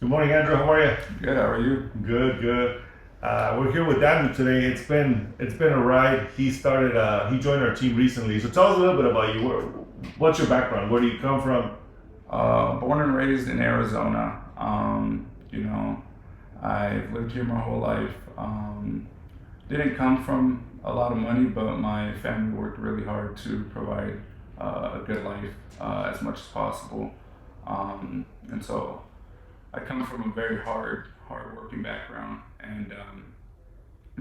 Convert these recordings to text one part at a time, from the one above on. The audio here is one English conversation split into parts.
Good morning, Andrew. How are you? Good, how are you? Good, good. We're here with Daniel today. It's been a ride. He joined our team recently. So tell us a little bit about you. What's your background? Where do you come from? Born and raised in Arizona. I've lived here my whole life. Didn't come from a lot of money, but my family worked really hard to provide a good life as much as possible. And so I come from a very hard working background, and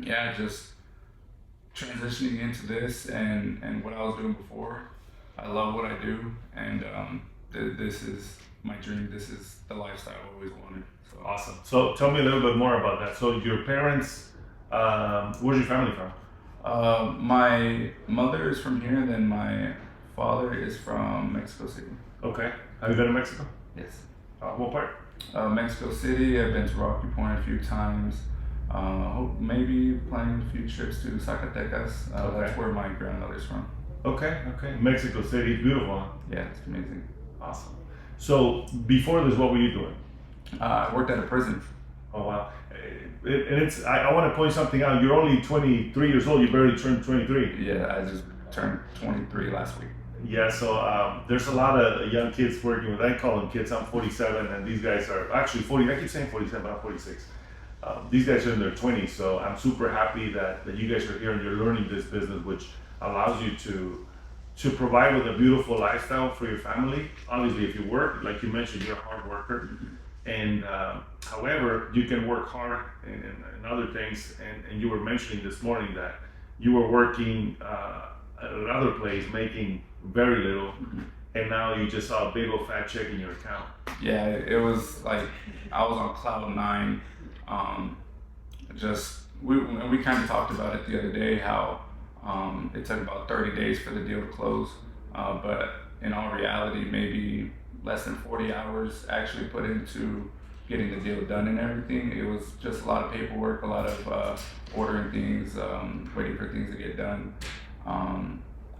yeah, just transitioning into this and what I was doing before. I love what I do, and this is my dream. This is the lifestyle I always wanted. So, Awesome. So tell me a little bit more about that. So your parents, where's your family from? my mother is from here, then my father is from Mexico City. Okay. Have you been to Mexico? Yes. What part? Mexico City. I've been to Rocky Point a few times. Maybe planning a few trips to Zacatecas. Okay. That's where my grandmother's from. Okay, okay. Mexico City, beautiful. Huh? Yeah, it's amazing. Awesome. So before this, what were you doing? I worked at a prison. Oh wow. I want to point something out. You're only 23 years old. You barely turned 23. Yeah, I just turned 23 last week. Yeah, so there's a lot of young kids working with. I call them kids. I'm 47, and these guys are actually 40. I keep saying 47, but I'm 46. These guys are in their 20s, so I'm super happy that you guys are here and you're learning this business, which allows you to provide with a beautiful lifestyle for your family. Obviously, if you work, like you mentioned, you're a hard worker, and however, you can work hard in other things. And you were mentioning this morning that you were working at another place, making very little, and now you just saw a big old fat check in your account. Yeah, it was like I was on cloud nine. Um, just we kind of talked about it the other day how it took about 30 days for the deal to close, but in all reality, maybe less than 40 hours actually put into getting the deal done and everything. It was just a lot of paperwork, a lot of ordering things, waiting for things to get done.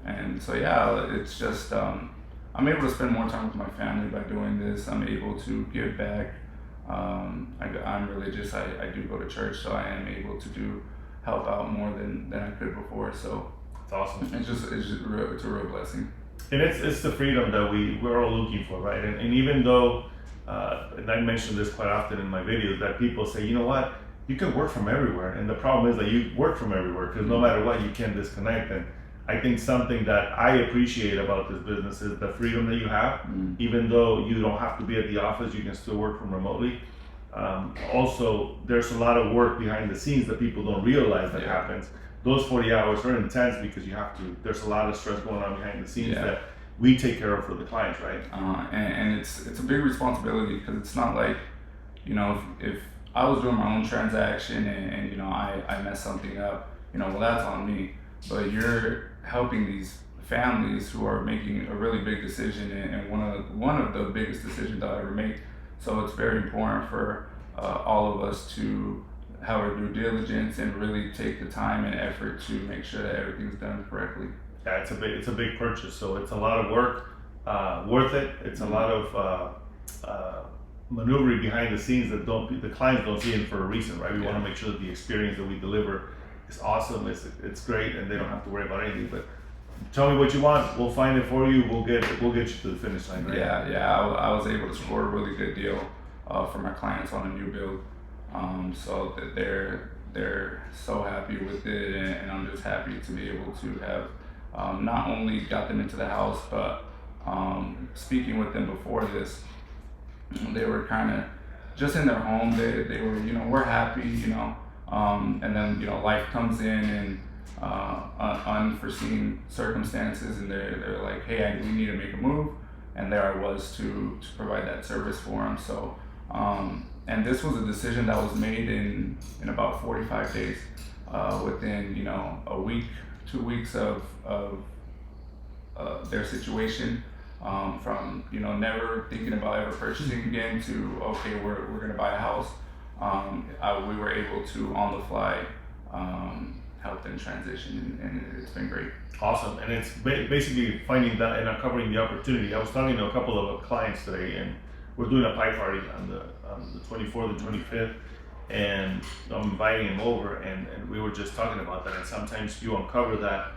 And so yeah, it's just I'm able to spend more time with my family by doing this. I'm able to give back. I'm religious. I do go to church, so I am able to help out more than I could before. So It's awesome. it's a real blessing. And it's the freedom that we're all looking for, right? And even though, and I mention this quite often in my videos, that people say, you know what, you can work from everywhere, and the problem is that you work from everywhere because no matter what, you can't disconnect. And I think something that I appreciate about this business is the freedom that you have. Even though you don't have to be at the office, you can still work from remotely. Also, there's a lot of work behind the scenes that people don't realize that happens. Those 40 hours are intense because there's a lot of stress going on behind the scenes that we take care of for the clients, right? And it's a big responsibility because it's not like, if I was doing my own transaction and I mess something up, well, that's on me. But you're helping these families who are making a really big decision and one of the biggest decisions I'll ever make. So it's very important for all of us to have our due diligence and really take the time and effort to make sure that everything's done correctly. Yeah, it's a big purchase, so it's a lot of work, worth it. It's a lot of maneuvering behind the scenes that the clients don't see it for a reason, right? We want to make sure that the experience that we deliver is awesome. It's great, and they don't have to worry about anything. But tell me what you want. We'll find it for you. We'll get you to the finish line, right? I was able to score a really good deal for my clients on a new build. So that they're so happy with it, and I'm just happy to be able to have not only got them into the house, but speaking with them before this, they were kind of just in their home. They were, we're happy, and then life comes in and unforeseen circumstances, and they're like, hey, we need to make a move, and there I was to provide that service for them. So. And this was a decision that was made in about 45 days, within a week, 2 weeks of their situation, from never thinking about ever purchasing again to okay, we're gonna buy a house. We were able to on the fly help them transition, and it's been great. Awesome, and it's basically finding that and uncovering the opportunity. I was talking to a couple of clients today, and we're doing a pie party the 24th and 25th, and I'm inviting him over, and we were just talking about that. And sometimes you uncover that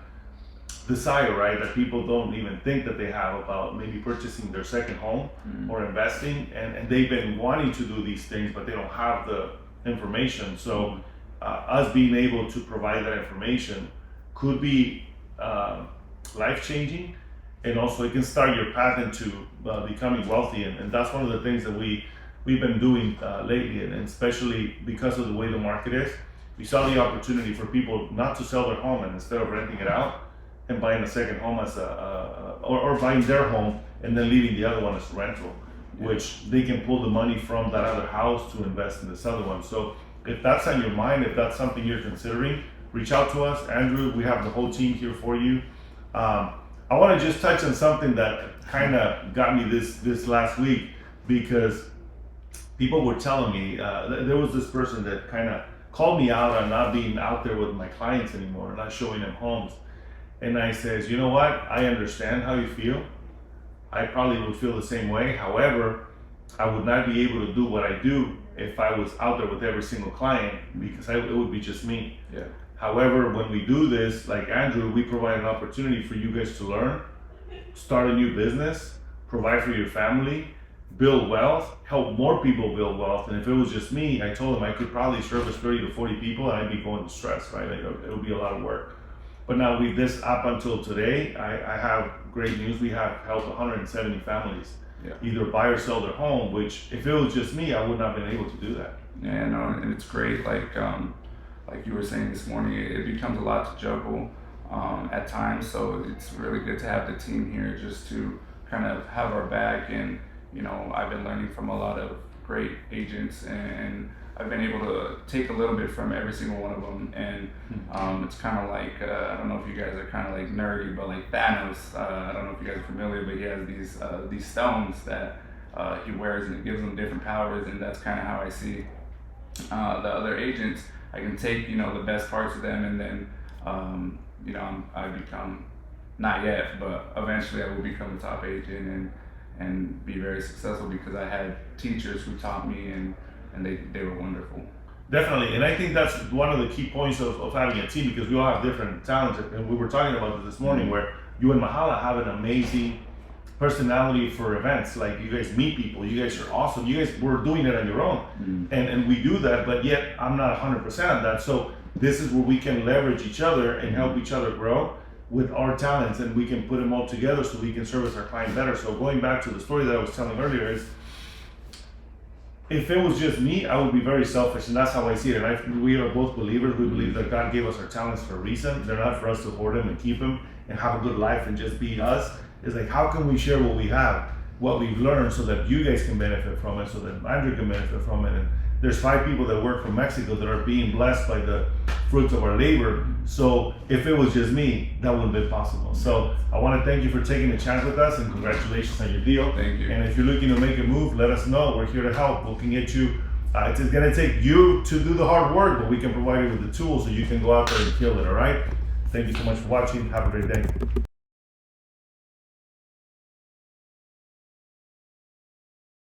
desire, right, that people don't even think that they have about maybe purchasing their second home or investing, and they've been wanting to do these things, but they don't have the information. So us being able to provide that information could be life-changing, and also it can start your path into becoming wealthy, and that's one of the things that we've been doing lately, and especially because of the way the market is. We saw the opportunity for people not to sell their home, and instead of renting it out and buying a second home as or buying their home and then leaving the other one as rental, which they can pull the money from that other house to invest in this other one. So if that's on your mind, if that's something you're considering, reach out to us. Andrew, we have the whole team here for you. I want to just touch on something that kind of got me this last week, because people were telling me, there was this person that kind of called me out on not being out there with my clients anymore, not showing them homes. And I says, you know what? I understand how you feel. I probably would feel the same way. However, I would not be able to do what I do if I was out there with every single client, because it would be just me. Yeah. However, when we do this, like Andrew, we provide an opportunity for you guys to learn, start a new business, provide for your family, build wealth, help more people build wealth. And if it was just me, I told him I could probably service 30 to 40 people, and I'd be going to stress, right? Like, it would be a lot of work. But now with this up until today, I have great news. We have helped 170 families either buy or sell their home, which if it was just me, I would not have been able to do that. Yeah, no, and it's great. Like you were saying this morning, it becomes a lot to juggle at times. So it's really good to have the team here just to kind of have our back. And, you know, I've been learning from a lot of great agents, and I've been able to take a little bit from every single one of them. And it's kind of like, I don't know if you guys are kind of like nerdy, but like Thanos, I don't know if you guys are familiar, but he has these stones that he wears, and it gives him different powers. And that's kind of how I see the other agents. I can take, you know, the best parts of them, and then, you know, I become, not yet, but eventually I will become a top agent and be very successful, because I had teachers who taught me, and they were wonderful. Definitely, and I think that's one of the key points of having a team, because we all have different talents, and we were talking about this morning, where you and Mahala have an amazing personality for events. Like, you guys meet people, you guys are awesome, you guys were doing it on your own, and we do that, but yet I'm not 100% on that. So this is where we can leverage each other and help each other grow with our talents, and we can put them all together so we can service our client better. So going back to the story that I was telling earlier, is if it was just me, I would be very selfish, and that's how I see it. And we are both believers. We believe that God gave us our talents for a reason. They're not for us to hoard them and keep them and have a good life and just be us. It's like, how can we share what we have, what we've learned, so that you guys can benefit from it, so that Andrew can benefit from it. And there's 5 people that work from Mexico that are being blessed by the fruits of our labor. So if it was just me, that wouldn't have been possible. So I want to thank you for taking the chance with us, and congratulations on your deal. Thank you. And if you're looking to make a move, let us know. We're here to help. We can get you. It's going to take you to do the hard work, but we can provide you with the tools so you can go out there and kill it. All right. Thank you so much for watching. Have a great day.